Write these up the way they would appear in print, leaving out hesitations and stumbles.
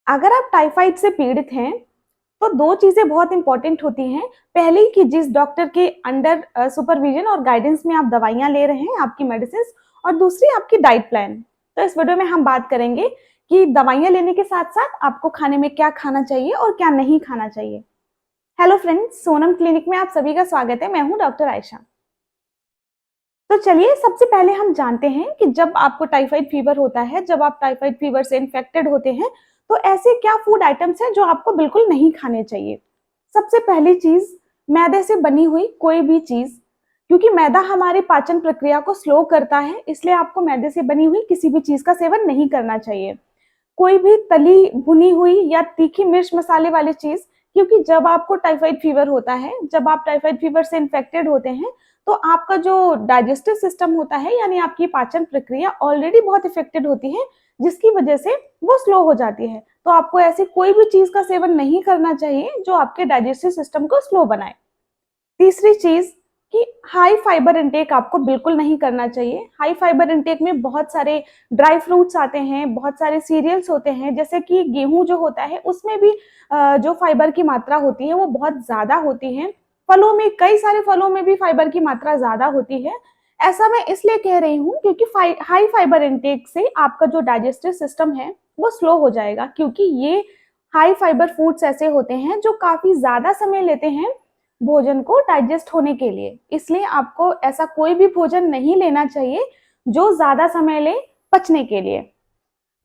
अगर आप टाइफाइड से पीड़ित हैं, तो 2 चीज़ें बहुत इम्पोर्टेंट होती हैं। पहली कि जिस डॉक्टर के अंडर सुपरविज़न और गाइडेंस में आप दवाइयाँ ले रहे हैं, आपकी मेडिसिन्स, और दूसरी आपकी डाइट प्लान। तो इस वीडियो में हम बात करेंगे कि दवाइयाँ लेने के साथ-साथ आपको खाने में क्या खाना चाहिए और क्या नहीं खाना चाहिए। हेलो फ्रेंड्स, सोनम क्लिनिक में आप सभी का स्वागत है। मैं हूँ डॉक्टर आयशा। तो चलिए सबसे पहले हम जानते हैं कि जब आपको टाइफाइड फीवर होता है, जब आप टाइफाइड फीवर से इन्फेक्टेड होते हैं, तो ऐसे क्या फूड आइटम्स हैं जो आपको बिल्कुल नहीं खाने चाहिए। सबसे पहली चीज़, मैदे से बनी हुई कोई भी चीज़, क्योंकि मैदा हमारी पाचन प्रक्रिया को स्लो करता है, इसलिए आपको मैदे से बनी हुई किसी भी चीज़ का सेवन नहीं करना चाहिए। कोई भी तली भुनी हुई या तीखी मिर्च मसाले वाली चीज़, क्योंकि जब आपको टाइफाइड फीवर होता है, जब आप टाइफाइड फीवर से इन्फेक्टेड होते हैं, तो आपका जो डाइजेस्टिव सिस्टम होता है, यानी आपकी पाचन प्रक्रिया ऑलरेडी बहुत इफेक्टेड होती है, जिसकी वजह से वो स्लो हो जाती है। तो आपको ऐसी कोई भी चीज़ का सेवन नहीं करना चाहिए जो आपके डाइजेस्टिव सिस्टम को स्लो बनाए। तीसरी चीज़ कि हाई फाइबर इंटेक आपको बिल्कुल नहीं करना चाहिए। हाई फाइबर इंटेक में बहुत सारे ड्राई फ्रूट्स आते हैं, बहुत सारे सीरियल्स होते हैं, जैसे कि गेहूँ जो होता है उसमें भी जो फाइबर की मात्रा होती है वो बहुत ज़्यादा होती है। फलों में, कई सारे फलों में भी फाइबर की मात्रा ज़्यादा होती है। ऐसा मैं इसलिए कह रही हूँ क्योंकि हाई फाइबर इंटेक से आपका जो डाइजेस्टिव सिस्टम है वो स्लो हो जाएगा, क्योंकि ये हाई फाइबर फूड्स ऐसे होते हैं जो काफ़ी ज़्यादा समय लेते हैं भोजन को डाइजेस्ट होने के लिए। इसलिए आपको ऐसा कोई भी भोजन नहीं लेना चाहिए जो ज़्यादा समय ले पचने के लिए।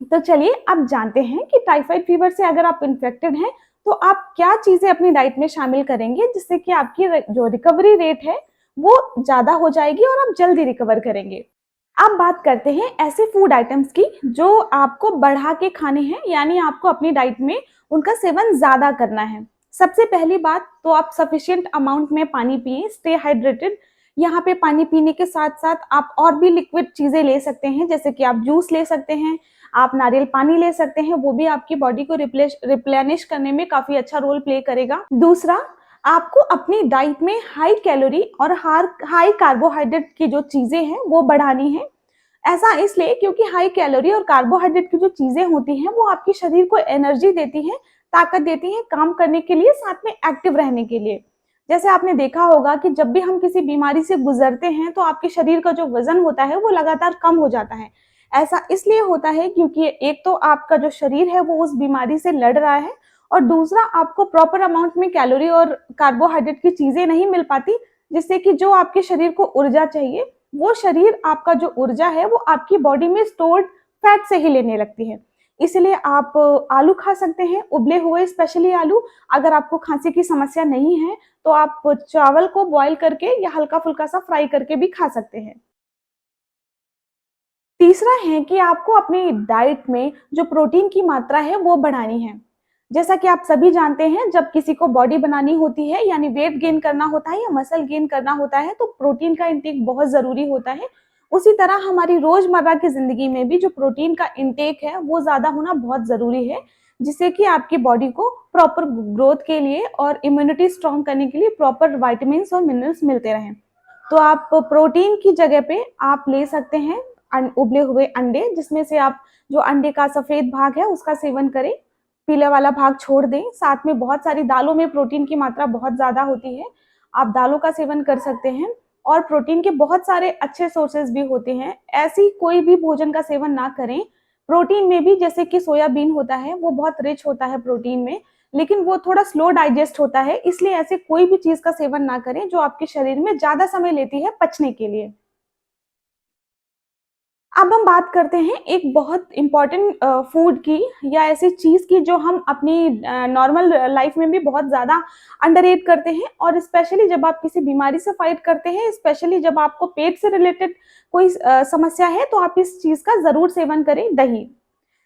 तो चलिए अब जानते हैं कि टाइफाइड फीवर से अगर आप इन्फेक्टेड हैं, तो आप क्या चीज़ें अपनी डाइट में शामिल करेंगे जिससे कि आपकी जो रिकवरी रेट है वो ज़्यादा हो जाएगी और आप जल्दी रिकवर करेंगे। अब बात करते हैं ऐसे फूड आइटम्स की जो आपको बढ़ा के खाने हैं, यानी आपको अपनी डाइट में उनका सेवन ज़्यादा करना है। सबसे पहली बात तो आप सफिशिएंट अमाउंट में पानी पिएँ, स्टे हाइड्रेटेड। यहाँ पे पानी पीने के साथ-साथ आप और भी लिक्विड चीज़ें ले सकते हैं, जैसे कि आप जूस ले सकते हैं, आप नारियल पानी ले सकते हैं, वो भी आपकी बॉडी को रिप्लेनिश करने में काफ़ी अच्छा रोल प्ले करेगा। दूसरा, आपको अपनी डाइट में हाई कैलोरी और हाई कार्बोहाइड्रेट की जो चीज़ें हैं वो बढ़ानी है। ऐसा इसलिए क्योंकि हाई कैलोरी और कार्बोहाइड्रेट की जो चीज़ें होती हैं वो आपके शरीर को एनर्जी देती हैं, ताकत देती हैं काम करने के लिए, साथ में एक्टिव रहने के लिए। जैसे आपने देखा होगा कि जब भी हम किसी बीमारी से गुजरते हैं तो आपके शरीर का जो वज़न होता है वो लगातार कम हो जाता है। ऐसा इसलिए होता है क्योंकि एक तो आपका जो शरीर है वो उस बीमारी से लड़ रहा है, और दूसरा आपको प्रॉपर अमाउंट में कैलोरी और कार्बोहाइड्रेट की चीज़ें नहीं मिल पाती, जिससे कि जो आपके शरीर को ऊर्जा चाहिए, वो शरीर आपका जो ऊर्जा है वो आपकी बॉडी में स्टोर्ड फैट से ही लेने लगती है। इसलिए आप आलू खा सकते हैं, उबले हुए स्पेशली आलू। अगर आपको खाँसी की समस्या नहीं है, तो आप चावल को बॉयल करके या हल्का-फुल्का सा फ्राई करके भी खा सकते हैं। तीसरा है कि आपको अपनी डाइट में जो प्रोटीन की मात्रा है वो बढ़ानी है। जैसा कि आप सभी जानते हैं, जब किसी को बॉडी बनानी होती है, यानी वेट गेन करना होता है या मसल गेन करना होता है, तो प्रोटीन का इंटेक बहुत ज़रूरी होता है। उसी तरह हमारी रोज़मर्रा की ज़िंदगी में भी जो प्रोटीन का इंटेक है वो ज़्यादा होना बहुत ज़रूरी है, जिससे कि आपकी बॉडी को प्रॉपर ग्रोथ के लिए और इम्यूनिटी स्ट्रॉन्ग करने के लिए प्रॉपर विटामिन्स और मिनरल्स मिलते रहें। तो आप प्रोटीन की जगह पे आप ले सकते हैं उबले हुए अंडे, जिसमें से आप जो अंडे का सफ़ेद भाग है उसका सेवन करें, पीला वाला भाग छोड़ दें। साथ में बहुत सारी दालों में प्रोटीन की मात्रा बहुत ज़्यादा होती है, आप दालों का सेवन कर सकते हैं, और प्रोटीन के बहुत सारे अच्छे सोर्सेज़ भी होते हैं। ऐसी कोई भी भोजन का सेवन ना करें, प्रोटीन में भी, जैसे कि सोयाबीन होता है वो बहुत रिच होता है प्रोटीन में, लेकिन वो थोड़ा स्लो डाइजेस्ट होता है, इसलिए ऐसे कोई भी चीज़ का सेवन ना करें जो आपके शरीर में ज़्यादा समय लेती है पचने के लिए। अब हम बात करते हैं एक बहुत इम्पोर्टेंट फूड की, या ऐसी चीज़ की जो हम अपनी नॉर्मल लाइफ में भी बहुत ज़्यादा अंडररेट करते हैं, और स्पेशली जब आप किसी बीमारी से फाइट करते हैं, स्पेशली जब आपको पेट से रिलेटेड कोई समस्या है, तो आप इस चीज़ का ज़रूर सेवन करें, दही।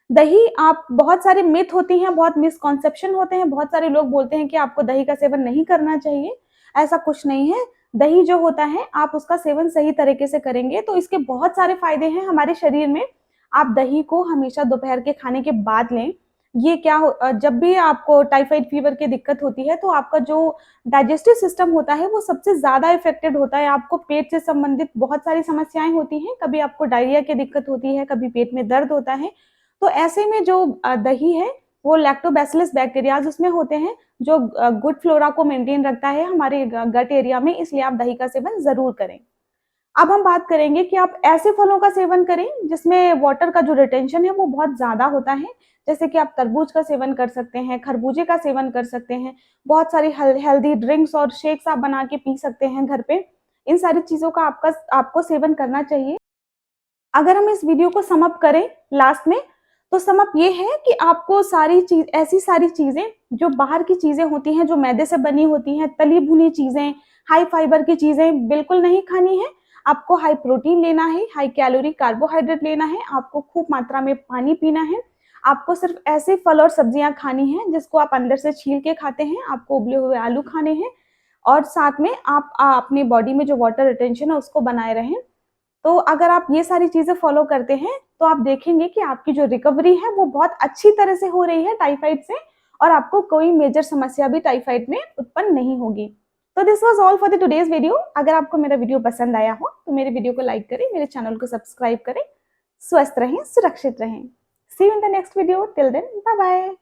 दही, आप बहुत सारे मिथ होती हैं, बहुत मिसकॉन्सेप्शन होते हैं, बहुत सारे लोग बोलते हैं कि आपको दही का सेवन नहीं करना चाहिए। ऐसा कुछ नहीं है। दही जो होता है, आप उसका सेवन सही तरीके से करेंगे तो इसके बहुत सारे फ़ायदे हैं हमारे शरीर में। आप दही को हमेशा दोपहर के खाने के बाद लें। ये क्या जब भी आपको टाइफाइड फ़ीवर की दिक्कत होती है, तो आपका जो डाइजेस्टिव सिस्टम होता है वो सबसे ज़्यादा इफ़ेक्टेड होता है। आपको पेट से संबंधित बहुत सारी समस्याएँ होती हैं, कभी आपको डायरिया की दिक्कत होती है, कभी पेट में दर्द होता है। तो ऐसे में जो दही है, वो लैक्टोबैसिलस बैक्टीरियाज उसमें होते हैं जो गुड फ्लोरा को मेंटेन रखता है हमारे गट एरिया में, इसलिए आप दही का सेवन जरूर करें। अब हम बात करेंगे कि आप ऐसे फलों का सेवन करें जिसमें वाटर का जो रिटेंशन है वो बहुत ज्यादा होता है, जैसे कि आप तरबूज का सेवन कर सकते हैं, खरबूजे का सेवन कर सकते हैं, बहुत सारी हेल्दी ड्रिंक्स और शेक्स आप बना के पी सकते हैं घर पे। इन सारी चीजों का आपको सेवन करना चाहिए। अगर हम इस वीडियो को समअप करें लास्ट में, तो समअप ये है कि आपको ऐसी सारी चीजें जो बाहर की चीजें होती हैं, जो मैदे से बनी होती हैं, तली भुनी चीजें, हाई फाइबर की चीजें बिल्कुल नहीं खानी है। आपको हाई प्रोटीन लेना है, हाई कैलोरी कार्बोहाइड्रेट लेना है, आपको खूब मात्रा में पानी पीना है। आपको सिर्फ ऐसे फल और सब्जियां खानी है जिसको आप अंदर से छील के खाते हैं, आपको उबले हुए आलू खाने हैं, और साथ में आप अपनी बॉडी में जो वाटर रिटेंशन है उसको बनाए रहें। तो अगर आप ये सारी चीजें फॉलो करते हैं तो आप देखेंगे कि आपकी जो रिकवरी है वो बहुत अच्छी तरह से हो रही है टाइफाइड से, और आपको कोई मेजर समस्या भी टाइफाइड में उत्पन्न नहीं होगी। तो this was all for the today's video. अगर आपको मेरा वीडियो पसंद आया हो तो मेरे वीडियो को लाइक करें, मेरे चैनल को सब्सक्राइब करें। स्वस्थ रहें, सुरक्षित रहें। See you in the next video. Till then, bye bye.